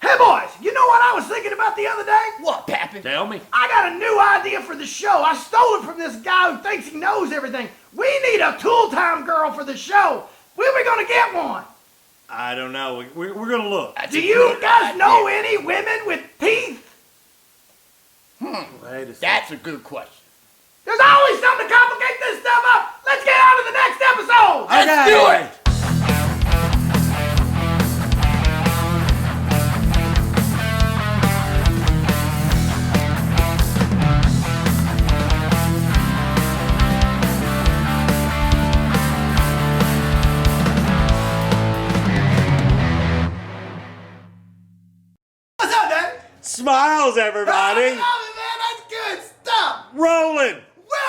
Hey boys, you know what I was thinking about the other day? What, Pappy? Tell me. I got a new idea for the show. I stole it from this guy who thinks he knows everything. We need a tool time girl for the show. When are we gonna get one? I don't know. We're gonna look. Do you guys know any women with teeth? Wait a second. That's a good question. There's always something to complicate this stuff up. Let's get on to the next episode. Let's do it. What's up, Dad? Smiles, everybody. Man, that's good stuff. Rolling.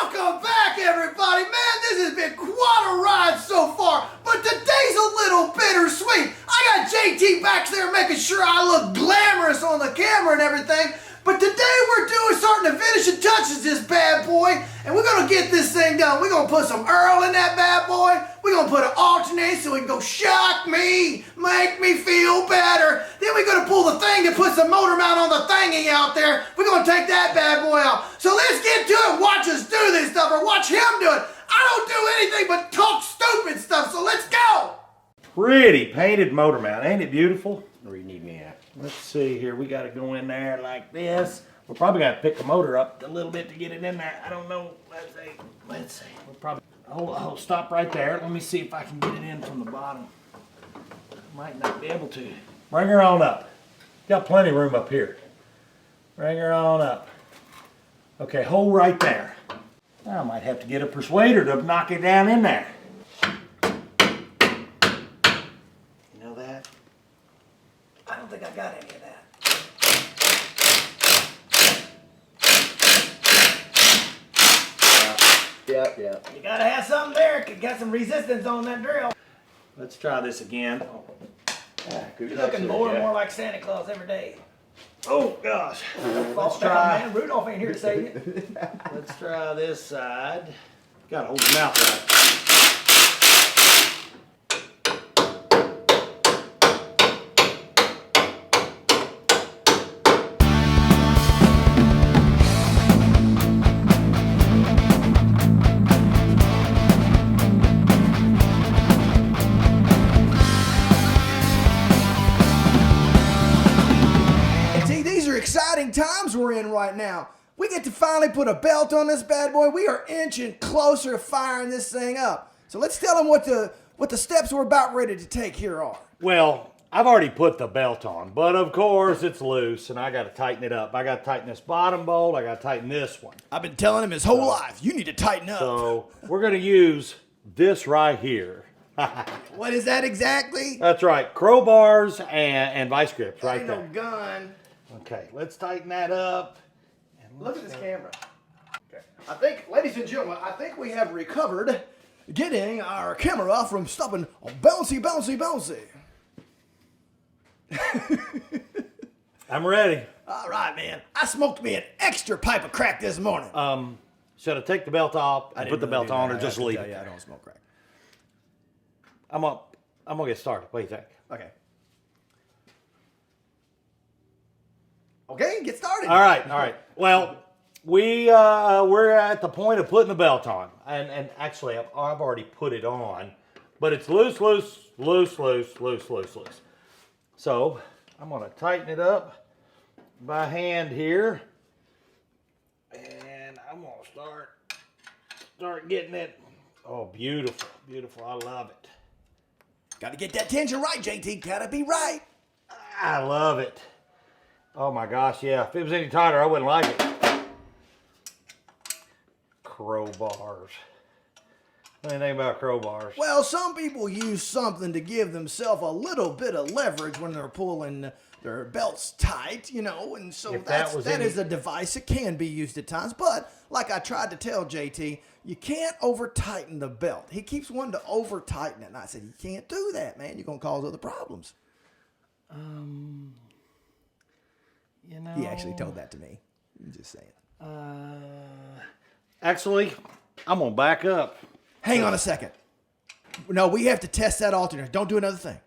Welcome back, everybody. Man, this has been quite a ride so far, but today's a little bittersweet. I got JT back there making sure I look glamorous on the camera and everything, but today we're starting to finishing touches this bad boy, and we're going to get this thing done. We're going to put some Earl in that bad boy. We're going to put an alternator so it can go shock me, make me feel better. Then we're going to pull the thing that puts the motor mount on the thingy out there. We're going to take that bad boy out. So let's get to it. Watch us do this stuff, or watch him do it. I don't do anything but talk stupid stuff, so let's go. Pretty painted motor mount. Ain't it beautiful? Where you need me at? Let's see here. We got to go in there like this. We're probably going to pick the motor up a little bit to get it in there. I don't know. Let's see. We'll probably... Hold, stop right there. Let me see if I can get it in from the bottom. Might not be able to. Bring her on up. Got plenty of room up here. Bring her on up. Okay, hold right there. I might have to get a persuader to knock it down in there. You know that? I don't think I got any of that. Yep. You gotta have something there. Got some resistance on that drill. Let's try this again. You're looking more and more like Santa Claus every day. Oh gosh. Let's try. Man, Rudolph ain't here to save you. Let's try this side. Gotta hold the mouth right. Exciting times we're in right now. We get to finally put a belt on this bad boy. We are inching closer to firing this thing up. So let's tell them what the steps we're about ready to take here are. Well, I've already put the belt on, but of course it's loose and I gotta tighten it up. I gotta tighten this bottom bolt, I gotta tighten this one. I've been telling him his whole life, you need to tighten up. So we're gonna use this right here. What is that exactly? That's right, crowbars and vice grips right Ain't there. no gun. Okay, let's tighten that up. Look at this camera. Okay. I think, ladies and gentlemen, I think we have recovered getting our camera from stopping bouncy, bouncy, bouncy. I'm ready. All right, man. I smoked me an extra pipe of crack this morning. Should I take the belt off and put the belt on or just leave it? Yeah, I don't smoke crack. I'm gonna get started. What do you think? Okay. Okay, get started. All right. Well, we're at the point of putting the belt on, and actually I've already put it on, but it's loose. So I'm gonna tighten it up by hand here, and I'm gonna start getting it. Oh, beautiful! I love it. Got to get that tension right, JT. Gotta be right. I love it. Oh my gosh, yeah. If it was any tighter, I wouldn't like it. Crowbars. Anything about crowbars? Well, some people use something to give themselves a little bit of leverage when they're pulling their belts tight, you know, and so that is a device that can be used at times. But like I tried to tell JT, you can't over tighten the belt. He keeps wanting to over tighten it, and I said, you can't do that, man. You're gonna cause other problems. You know, He actually told that to me. I'm just saying. Actually, I'm gonna back up. Hang on a second. No, we have to test that alternator. Don't do another thing.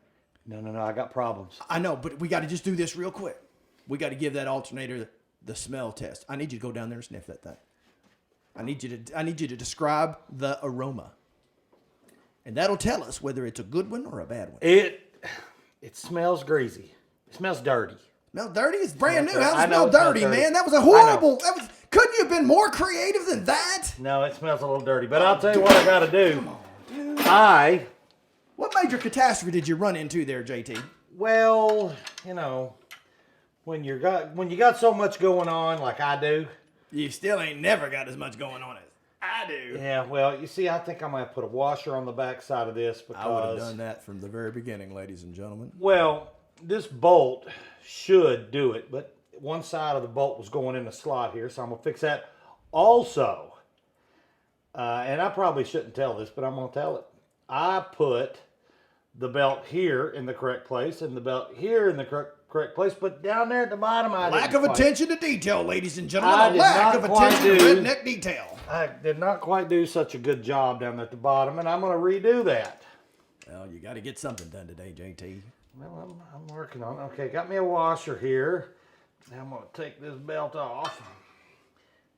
No, I got problems. I know, but we got to just do this real quick. We got to give that alternator the smell test. I need you to go down there and sniff that thing. I need you to describe the aroma. And that'll tell us whether it's a good one or a bad one. It smells greasy. It smells dirty. Smells dirty? It's brand new. I How does it know smell it smells dirty, dirty. man? That was a horrible. Couldn't you have been more creative than that? No, it smells a little dirty. But I'll tell you what I got to do. What major catastrophe did you run into there, JT? Well, when you got so much going on like I do. You still ain't never got as much going on as I do. Yeah, well, you see, I think I'm going to put a washer on the back side of this because... I would have done that from the very beginning, ladies and gentlemen. Well, this bolt should do it, but one side of the bolt was going in the slot here, so I'm going to fix that. Also, and I probably shouldn't tell this, but I'm going to tell it. I put the belt here in the correct place and the belt here in the correct place, but down there at the bottom, Lack of attention to detail, ladies and gentlemen. I A did lack not of quite attention to do- redneck detail. I did not quite do such a good job down at the bottom, and I'm going to redo that. Well, you got to get something done today, JT. Well, I'm working on it. Okay, got me a washer here. Now I'm going to take this belt off.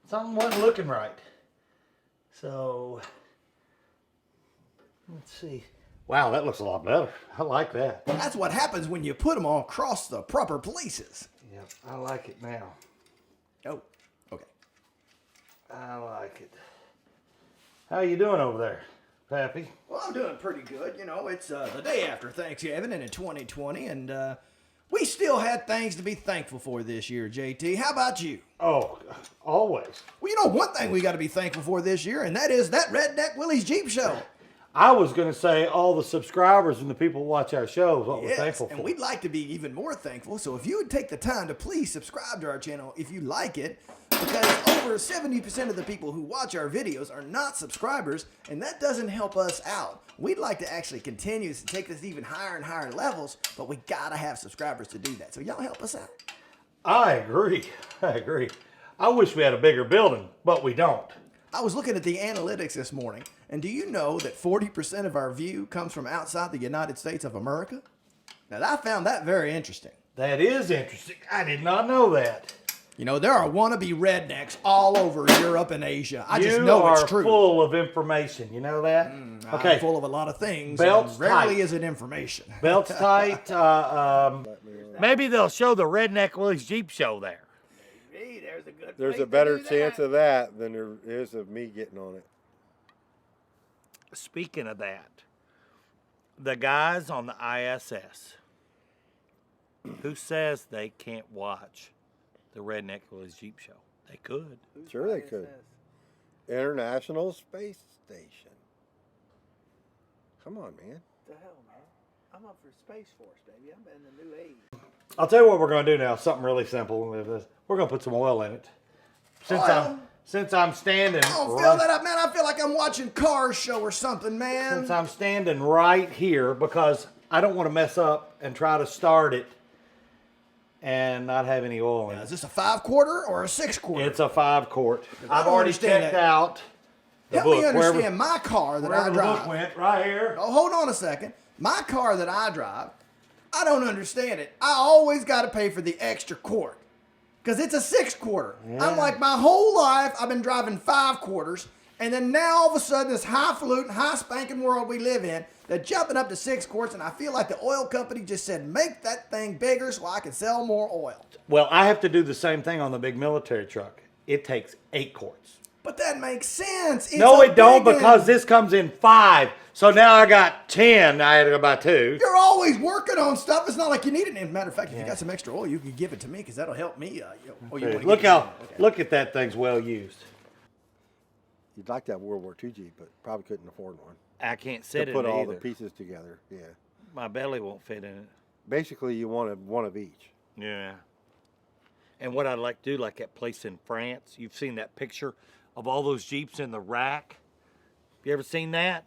Something wasn't looking right. So, let's see. Wow, that looks a lot better. I like that. That's what happens when you put them all across the proper places. Yeah, I like it now. Oh, okay. I like it. How you doing over there, Pappy? Well, I'm doing pretty good. It's the day after Thanksgiving and in 2020, and we still had things to be thankful for this year, JT. How about you? Oh, always. Well, one thing we got to be thankful for this year, and that is that Redneck Willys Jeep show. I was going to say all the subscribers and the people who watch our show is what we're thankful for. And we'd like to be even more thankful. So if you would take the time to please subscribe to our channel if you like it, because over 70% of the people who watch our videos are not subscribers, and that doesn't help us out. We'd like to actually continue to take this even higher and higher levels, but we got to have subscribers to do that. So y'all help us out. I agree. I wish we had a bigger building, but we don't. I was looking at the analytics this morning, and do you know that 40% of our view comes from outside the United States of America? Now, I found that very interesting. That is interesting. I did not know that. There are wannabe rednecks all over Europe and Asia. I just know it's true. You are full of information. You know that? Okay. I'm full of a lot of things. Belts rarely tight. is it information. Belts tight. Maybe they'll show the Redneck Willys Jeep show there. There's a better chance of that than there is of me getting on it. Speaking of that, the guys on the ISS who says they can't watch the Redneck Willys Jeep show. They could. Sure they could. International Space Station. Come on, man. The hell, man? I'm up for Space Force, baby. I'm in the new age. I'll tell you what we're going to do now. Something really simple. We're going to put some oil in it. Since I'm standing. Oh, fill that up, man. I feel like I'm watching Cars Show or something, man. Since I'm standing right here, because I don't want to mess up and try to start it and not have any oil in it. Is this a 5-quarter or a 6-quarter? It's a 5-quart. I I've already understand checked that. out the Help book. me understand my car that I Wherever the drive. book went, right here. Oh, hold on a second. My car that I drive, I don't understand it. I always got to pay for the extra quart. Because it's a 6-quarter. Yeah. I'm like, my whole life, I've been driving 5-quarters. And then now, all of a sudden, this highfalutin, high-spanking world we live in, they're jumping up to 6 quarts. And I feel like the oil company just said, make that thing bigger so I can sell more oil. Well, I have to do the same thing on the big military truck. It takes 8 quarts. But that makes sense. It's No, a it don't, big because one. this comes in 5. So now I got 10. I had to go buy 2. You're always working on stuff. It's not like you need it. As a matter of fact, if you got some extra oil, you can give it to me because that'll help me. Look at that thing's well used. You'd like that World War II Jeep, but probably couldn't afford one. I can't sit To in put it all either. the pieces together, yeah. My belly won't fit in it. Basically, you wanted one of each. Yeah. And what I'd like to do, like that place in France, you've seen that picture of all those Jeeps in the rack. You ever seen that?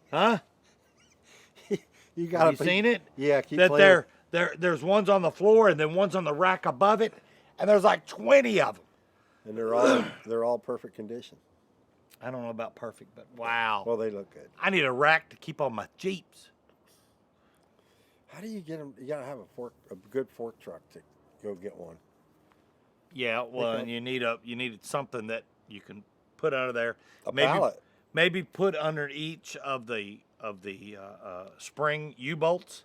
Huh? Have you seen it? Yeah, keep that playing. there's ones on the floor and then ones on the rack above it, and there's like 20 of them. And they're all perfect condition. I don't know about perfect, but wow. Well, they look good. I need a rack to keep on my Jeeps. How do you get them? You gotta have a good fork truck to go get one. Yeah, well, and you need something that you can put under there. A pallet. Maybe put under each of the spring U-bolts.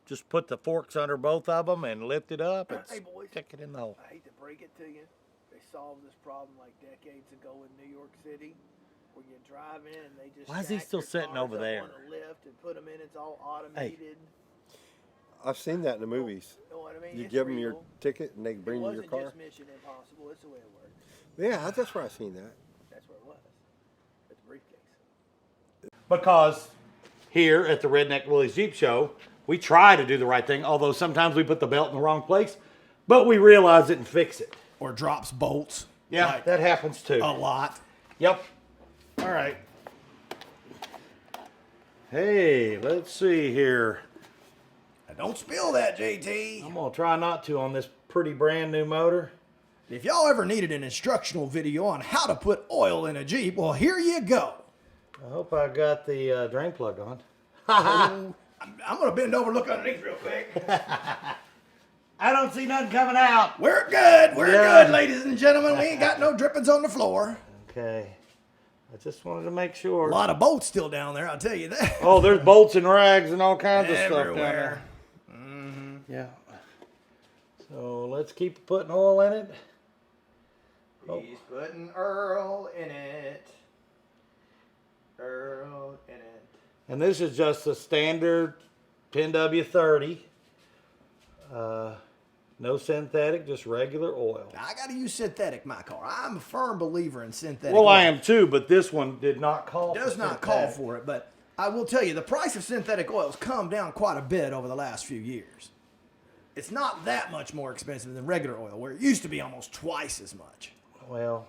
Just put the forks under both of them and lift it up and Hey boys, stick it in the hole. I hate to break it to you. They solved this problem like decades ago in New York City, where you drive in and they just Why is he stack still your sitting cars over up there? on a lift and put them in. It's all automated. I've seen that in the movies. You know what I mean? You It's give them your real. ticket and they bring you your car. It wasn't just Mission Impossible. It's the way it works. Yeah, that's where I've seen that. That's where it was. It's a briefcase. Because here at the Redneck Willys Jeep Show, we try to do the right thing, although sometimes we put the belt in the wrong place, but we realize it and fix it. Or drops bolts. Yeah, like that happens too. a lot. Yep. All right. Hey, let's see here. Don't spill that, JT. I'm going to try not to on this pretty brand new motor. If y'all ever needed an instructional video on how to put oil in a Jeep, well, here you go. I hope I got the drain plug on. I'm going to bend over and look underneath real quick. I don't see nothing coming out. We're good. We're good, ladies and gentlemen. We ain't got no drippings on the floor. Okay. I just wanted to make sure. A lot of bolts still down there, I'll tell you that. Oh, there's bolts and rags and all kinds of stuff down Everywhere. there. Yeah. So let's keep putting oil in it. He's putting Earl in it. Earl in it. And this is just a standard 10W30. No synthetic, just regular oil. Now, I got to use synthetic in my car. I'm a firm believer in synthetic Well, oil. I am too, but this one did not call for Does not call for it, but I will tell you, the price of synthetic oils come down quite a bit over the last few years. It's not that much more expensive than regular oil, where it used to be almost twice as much. Well,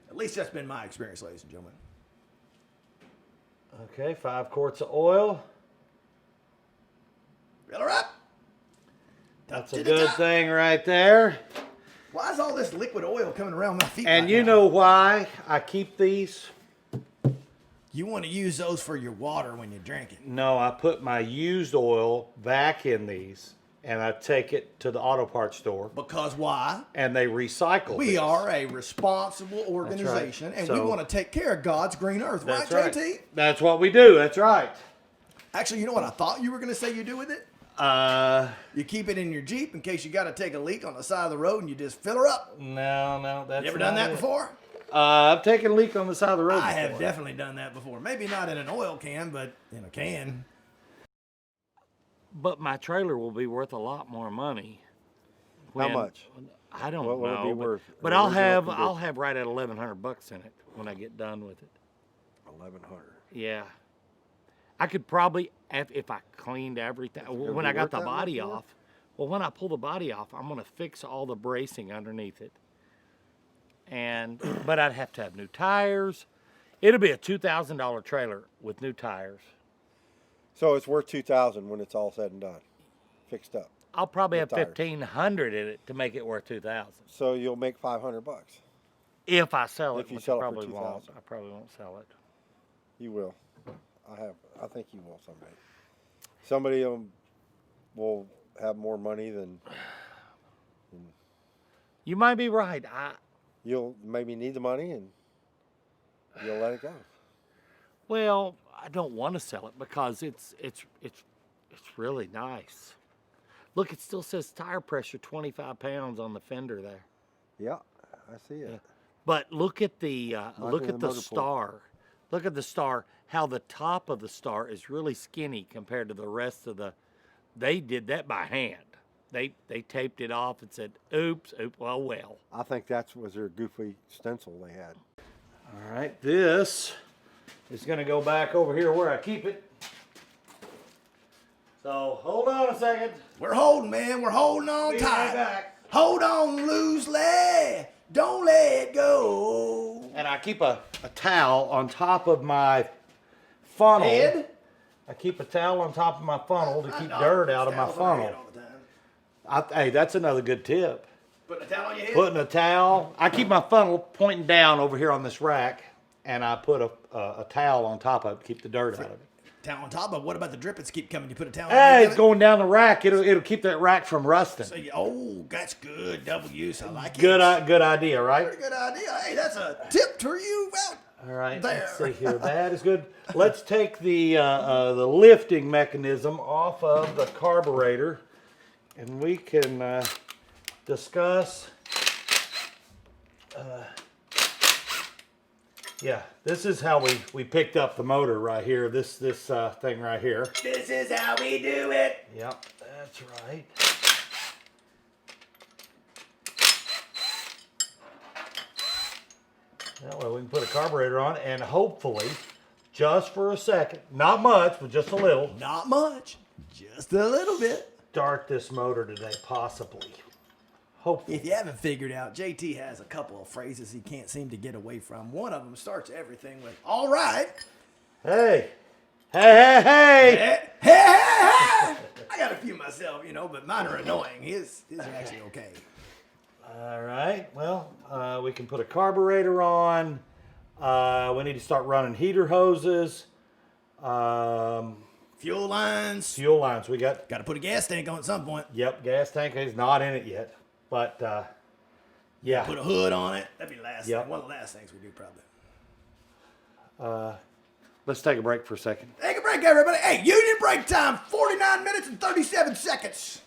At least that's been my experience, ladies and gentlemen. okay, 5 quarts of oil. Fill her up. That's a good thing right there. Why is all this liquid oil coming around my feet? And right you now? know why I keep these? You want to use those for your water when you're drinking. No, I put my used oil back in these, and I take it to the auto parts store. Because why? And they recycle. We this. are a responsible organization, and we So- want to take care of God's green earth, right, That's right. JT? That's what we do. That's right. Actually, you know what I thought you were going to say you do with it? You keep it in your Jeep in case you got to take a leak on the side of the road, and you just fill her up. No, that's You ever done not that it. before? I've taken a leak on the side of the road I before. have definitely done that before. Maybe not in an oil can, but in a can. But my trailer will be worth a lot more money. How much? I don't What will know. it be worth? But The I'll original have right at $1,100 in it when I get done with it. 1,100. Yeah. I could probably, if I cleaned everything, gonna when be I got worth the that much body more? off. Well, when I pull the body off, I'm going to fix all the bracing underneath it. But I'd have to have new tires. It'll be a $2,000 trailer with new tires. So it's worth $2,000 when it's all said and done, fixed up. I'll probably have New tires. $1,500 in it to make it worth $2,000. So you'll make $500. If I sell it, If you which sell I it for probably won't. $2,000. I probably won't sell it. You will. I think you will someday. Somebody will have more money than You might be right. you'll maybe need the money and you'll let it go. Well, I don't want to sell it because it's really nice. Look, it still says tire pressure 25 pounds on the fender there. Yeah, I see it. Yeah. But look at the Look at the motor pool. star. Look at the star. How the top of the star is really skinny compared to the rest of the. They did that by hand. They taped it off and said, "Oops, well." I think that was their goofy stencil they had. All right, this is going to go back over here where I keep it. So hold on a second. We're holding, man. We're holding on Be tight. right back. Hold on loosely. Don't let go. And I keep a towel on top of my funnel. Head? I keep a towel on top of my funnel to keep dirt out of my funnel. Hey, that's another good tip. Putting a towel on your head? Putting a towel. I keep my funnel pointing down over here on this rack, and I put a towel on top of it to keep the dirt out of it. towel on top, but what about the drippings keep coming? You put a towel on Hey, top it's of going down the rack. It'll keep that rack from rusting. So oh, that's good. Double use. I like it. Good idea, right? Pretty good idea. Hey, that's a tip for you out All right, there. let's see here. That is good. Let's take the lifting mechanism off of the carburetor, and we can discuss. Yeah, this is how we picked up the motor right here. This thing right here. This is how we do it. Yep, that's right. That way we can put a carburetor on and hopefully, just for a second, not much, but just a little, Not much. Just a little bit. start this motor today, possibly. Hopefully. If you haven't figured out, JT has a couple of phrases he can't seem to get away from. One of them starts everything with, all right. Hey. Hey, hey, hey! Hey, hey, hey. I got a few myself, but mine are annoying. His are actually okay. All right, well, we can put a carburetor on. We need to start running heater hoses. Fuel lines. Fuel lines, we got, Got to put a gas tank on at some point. yep, gas tank is not in it yet. But, yeah. Put a hood on it. That'd be the last Yep. thing. One of the last things we do, probably. Let's take a break for a second. Take a break, everybody. Hey, union break time. 49 minutes and 37 seconds.